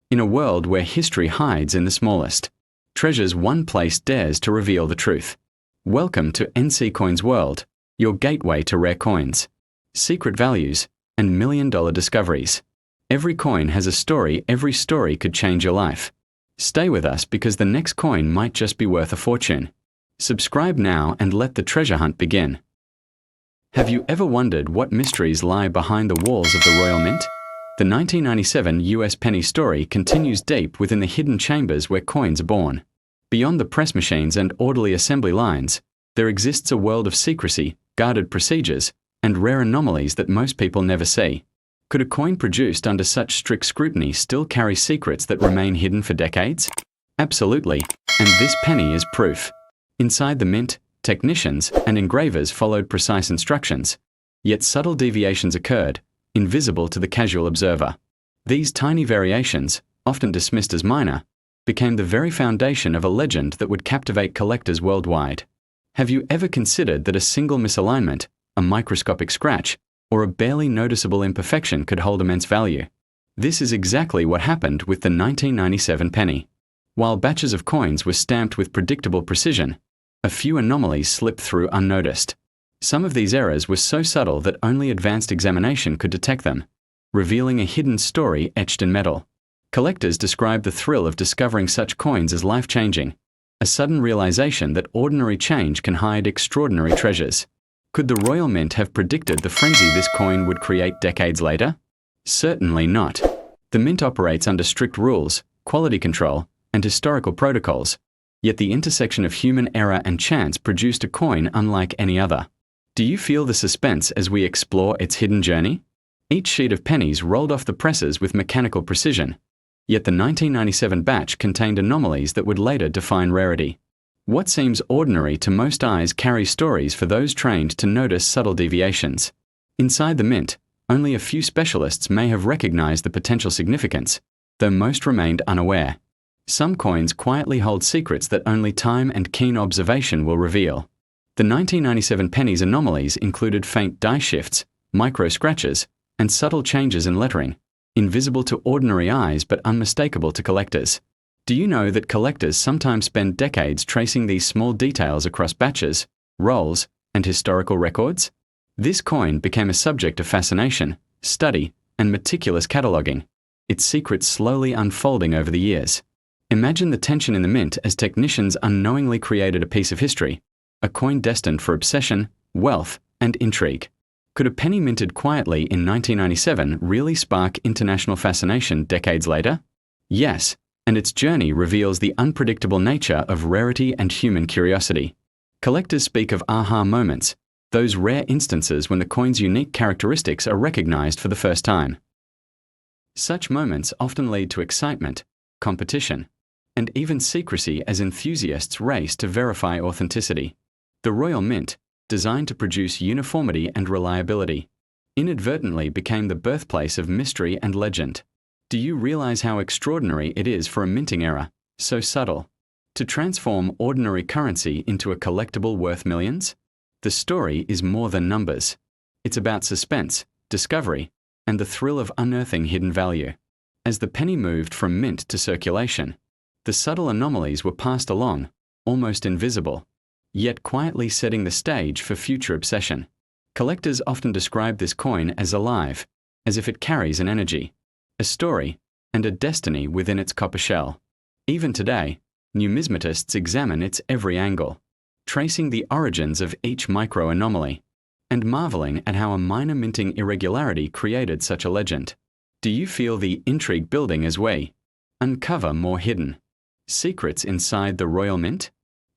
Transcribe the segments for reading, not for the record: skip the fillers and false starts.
In a world where history hides in the smallest treasures, one place dares to reveal the truth. Welcome to NC Coins World, your gateway to rare coins, secret values, and million-dollar discoveries. Every coin has a story. Every story could change your life. Stay with us because the next coin might just be worth a fortune. Subscribe now and let the treasure hunt begin. Have you ever wondered what mysteries lie behind the walls of the Royal Mint? The 1997 US penny story continues deep within the hidden chambers where coins are born. Beyond the press machines and orderly assembly lines, there exists a world of secrecy, guarded procedures, and rare anomalies that most people never see. Could a coin produced under such strict scrutiny still carry secrets that remain hidden for decades? Absolutely, and this penny is proof. Inside the mint, technicians and engravers followed precise instructions, yet subtle deviations occurred, invisible to the casual observer. These tiny variations, often dismissed as minor, became the very foundation of a legend that would captivate collectors worldwide. Have you ever considered that a single misalignment, a microscopic scratch, or a barely noticeable imperfection could hold immense value? This is exactly what happened with the 1997 penny. While batches of coins were stamped with predictable precision, a few anomalies slipped through unnoticed. Some of these errors were so subtle that only advanced examination could detect them, revealing a hidden story etched in metal. Collectors describe the thrill of discovering such coins as life-changing, a sudden realization that ordinary change can hide extraordinary treasures. Could the Royal Mint have predicted the frenzy this coin would create decades later? Certainly not. The Mint operates under strict rules, quality control, and historical protocols, yet the intersection of human error and chance produced a coin unlike any other. Do you feel the suspense as we explore its hidden journey? Each sheet of pennies rolled off the presses with mechanical precision, yet the 1997 batch contained anomalies that would later define rarity. What seems ordinary to most eyes carries stories for those trained to notice subtle deviations. Inside the mint, only a few specialists may have recognized the potential significance, though most remained unaware. Some coins quietly hold secrets that only time and keen observation will reveal. The 1997 penny's anomalies included faint die shifts, micro scratches, and subtle changes in lettering, invisible to ordinary eyes but unmistakable to collectors. Do you know that collectors sometimes spend decades tracing these small details across batches, rolls, and historical records? This coin became a subject of fascination, study, and meticulous cataloging, its secrets slowly unfolding over the years. Imagine the tension in the mint as technicians unknowingly created a piece of history, a coin destined for obsession, wealth, and intrigue. Could a penny minted quietly in 1997 really spark international fascination decades later? Yes. And its journey reveals the unpredictable nature of rarity and human curiosity. Collectors speak of aha moments, those rare instances when the coin's unique characteristics are recognized for the first time. Such moments often lead to excitement, competition, and even secrecy as enthusiasts race to verify authenticity. The Royal Mint, designed to produce uniformity and reliability, inadvertently became the birthplace of mystery and legend. Do you realize how extraordinary it is for a minting error, so subtle, to transform ordinary currency into a collectible worth millions? The story is more than numbers. It's about suspense, discovery, and the thrill of unearthing hidden value. As the penny moved from mint to circulation, the subtle anomalies were passed along, almost invisible, yet quietly setting the stage for future obsession. Collectors often describe this coin as alive, as if it carries an energy, a story, and a destiny within its copper shell. Even today, numismatists examine its every angle, tracing the origins of each micro-anomaly, and marveling at how a minor minting irregularity created such a legend. Do you feel the intrigue building as we uncover more hidden secrets inside the Royal Mint?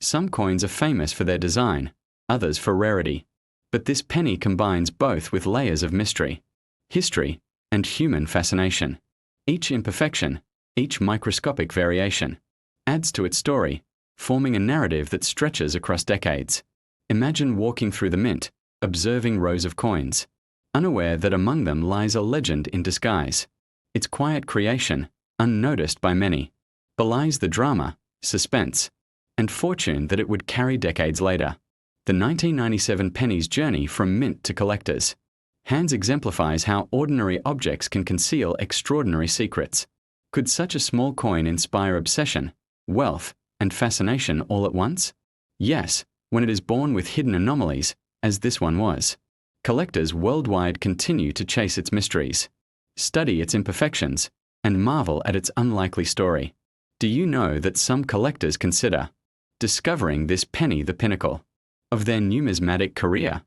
Some coins are famous for their design, others for rarity, but this penny combines both with layers of mystery, history, and human fascination. Each imperfection, each microscopic variation, adds to its story, forming a narrative that stretches across decades. Imagine walking through the mint, observing rows of coins, unaware that among them lies a legend in disguise. Its quiet creation, unnoticed by many, belies the drama, suspense, and fortune that it would carry decades later. The 1997 penny's journey from mint to collectors. Hands exemplifies how ordinary objects can conceal extraordinary secrets. Could such a small coin inspire obsession, wealth, and fascination all at once? Yes, when it is born with hidden anomalies, as this one was. Collectors worldwide continue to chase its mysteries, study its imperfections, and marvel at its unlikely story. Do you know that some collectors consider discovering this penny the pinnacle of their numismatic career?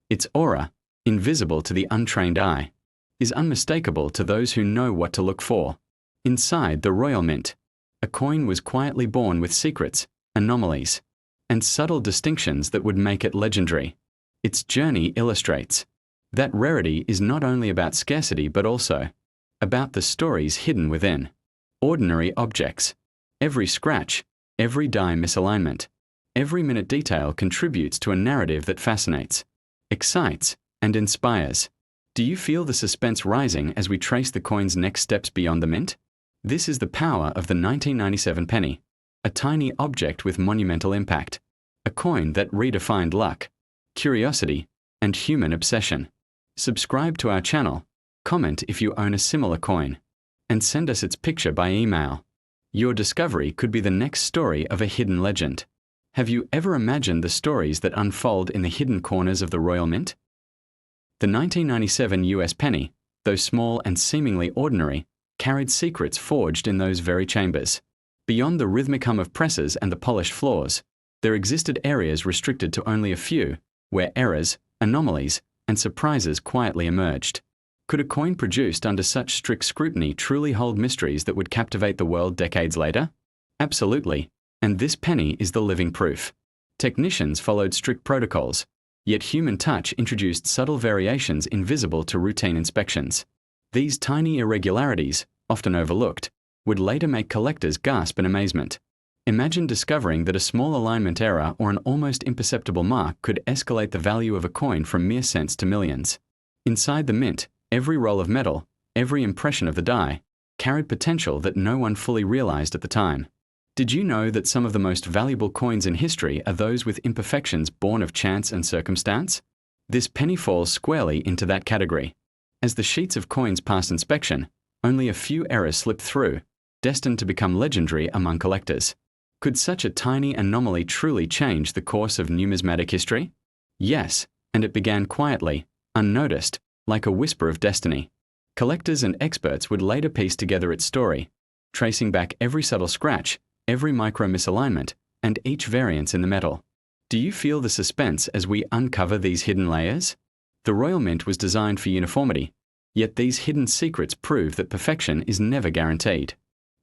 Its aura, invisible to the untrained eye, is unmistakable to those who know what to look for. Inside the Royal Mint, a coin was quietly born with secrets, anomalies, and subtle distinctions that would make it legendary. Its journey illustrates that rarity is not only about scarcity but also about the stories hidden within. Ordinary objects. Every scratch, every die misalignment, every minute detail contributes to a narrative that fascinates, excites, and inspires. Do you feel the suspense rising as we trace the coin's next steps beyond the mint? This is the power of the 1997 penny, a tiny object with monumental impact, a coin that redefined luck, curiosity, and human obsession. Subscribe to our channel, comment if you own a similar coin, and send us its picture by email. Your discovery could be the next story of a hidden legend. Have you ever imagined the stories that unfold in the hidden corners of the Royal Mint? The 1997 US penny, though small and seemingly ordinary, carried secrets forged in those very chambers. Beyond the rhythmic hum of presses and the polished floors, there existed areas restricted to only a few, where errors, anomalies, and surprises quietly emerged. Could a coin produced under such strict scrutiny truly hold mysteries that would captivate the world decades later? Absolutely, and this penny is the living proof. Technicians followed strict protocols, yet human touch introduced subtle variations invisible to routine inspections. These tiny irregularities, often overlooked, would later make collectors gasp in amazement. Imagine discovering that a small alignment error or an almost imperceptible mark could escalate the value of a coin from mere cents to millions. Inside the mint, every roll of metal, every impression of the die, carried potential that no one fully realized at the time. Did you know that some of the most valuable coins in history are those with imperfections born of chance and circumstance? This penny falls squarely into that category. As the sheets of coins pass inspection, only a few errors slip through, destined to become legendary among collectors. Could such a tiny anomaly truly change the course of numismatic history? Yes, and it began quietly, unnoticed, like a whisper of destiny. Collectors and experts would later piece together its story, tracing back every subtle scratch, every micro misalignment, and each variance in the metal. Do you feel the suspense as we uncover these hidden layers? The Royal Mint was designed for uniformity, yet these hidden secrets prove that perfection is never guaranteed.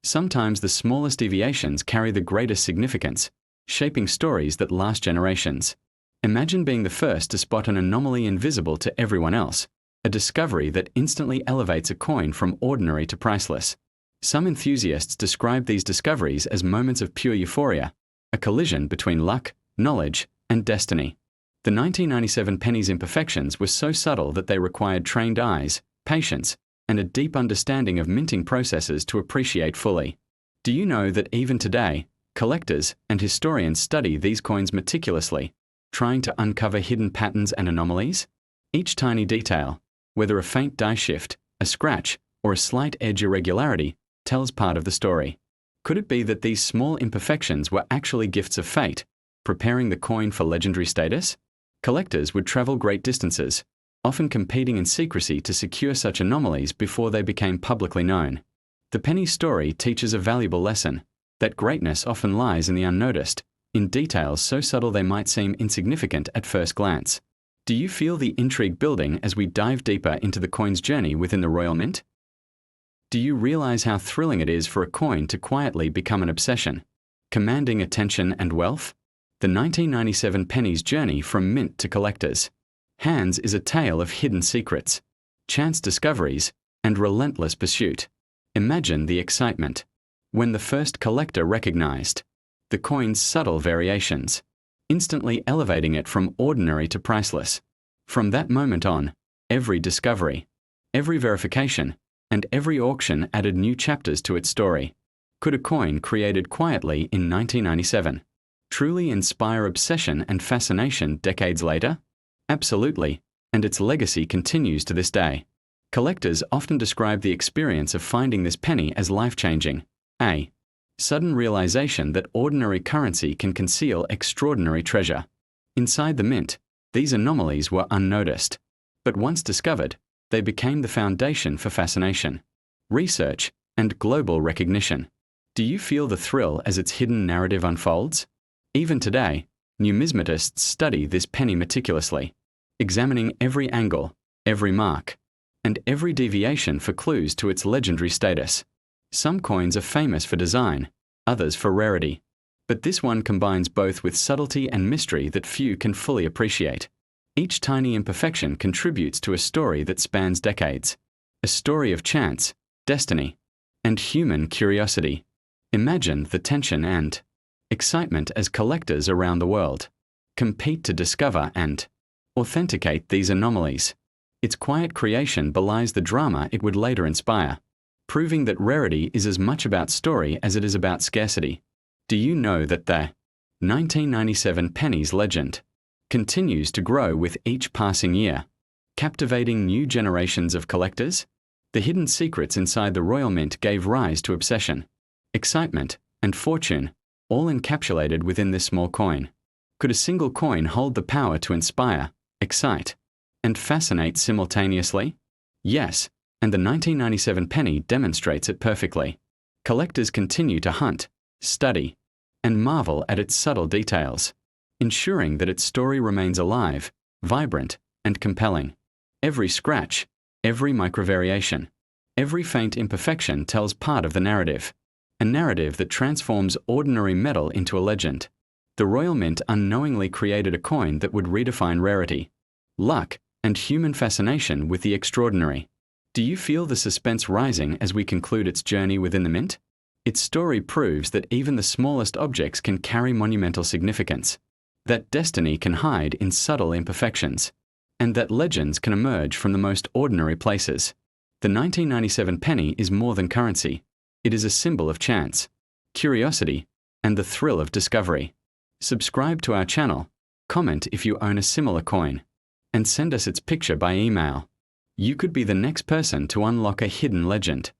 Sometimes the smallest deviations carry the greatest significance, shaping stories that last generations. Imagine being the first to spot an anomaly invisible to everyone else, a discovery that instantly elevates a coin from ordinary to priceless. Some enthusiasts describe these discoveries as moments of pure euphoria, a collision between luck, knowledge, and destiny. The 1997 penny's imperfections were so subtle that they required trained eyes, patience, and a deep understanding of minting processes to appreciate fully. Do you know that even today, collectors and historians study these coins meticulously, trying to uncover hidden patterns and anomalies? Each tiny detail, whether a faint die shift, a scratch, or a slight edge irregularity, tells part of the story. Could it be that these small imperfections were actually gifts of fate, preparing the coin for legendary status? Collectors would travel great distances, often competing in secrecy to secure such anomalies before they became publicly known. The penny story teaches a valuable lesson, that greatness often lies in the unnoticed, in details so subtle they might seem insignificant at first glance. Do you feel the intrigue building as we dive deeper into the coin's journey within the Royal Mint? Do you realize how thrilling it is for a coin to quietly become an obsession, commanding attention and wealth? The 1997 penny's journey from mint to collectors' hands is a tale of hidden secrets, chance discoveries, and relentless pursuit. Imagine the excitement when the first collector recognized the coin's subtle variations, instantly elevating it from ordinary to priceless. From that moment on, every discovery, every verification, and every auction added new chapters to its story. Could a coin created quietly in 1997 truly inspire obsession and fascination decades later? Absolutely, and its legacy continues to this day. Collectors often describe the experience of finding this penny as life-changing. A. Sudden realization that ordinary currency can conceal extraordinary treasure. Inside the mint, these anomalies were unnoticed. But once discovered, they became the foundation for fascination, research, and global recognition. Do you feel the thrill as its hidden narrative unfolds? Even today, numismatists study this penny meticulously, examining every angle, every mark, and every deviation for clues to its legendary status. Some coins are famous for design, others for rarity. But this one combines both with subtlety and mystery that few can fully appreciate. Each tiny imperfection contributes to a story that spans decades. A story of chance, destiny, and human curiosity. Imagine the tension and excitement as collectors around the world compete to discover and authenticate these anomalies. Its quiet creation belies the drama it would later inspire, proving that rarity is as much about story as it is about scarcity. Do you know that the 1997 penny's legend continues to grow with each passing year, captivating new generations of collectors? The hidden secrets inside the Royal Mint gave rise to obsession, excitement, and fortune, all encapsulated within this small coin. Could a single coin hold the power to inspire, excite, and fascinate simultaneously? Yes, and the 1997 penny demonstrates it perfectly. Collectors continue to hunt, study, and marvel at its subtle details, ensuring that its story remains alive, vibrant, and compelling. Every scratch, every microvariation, every faint imperfection tells part of the narrative, a narrative that transforms ordinary metal into a legend. The Royal Mint unknowingly created a coin that would redefine rarity, luck, and human fascination with the extraordinary. Do you feel the suspense rising as we conclude its journey within the mint? Its story proves that even the smallest objects can carry monumental significance, that destiny can hide in subtle imperfections, and that legends can emerge from the most ordinary places. The 1997 penny is more than currency. It is a symbol of chance, curiosity, and the thrill of discovery. Subscribe to our channel, comment if you own a similar coin, and send us its picture by email. You could be the next person to unlock a hidden legend.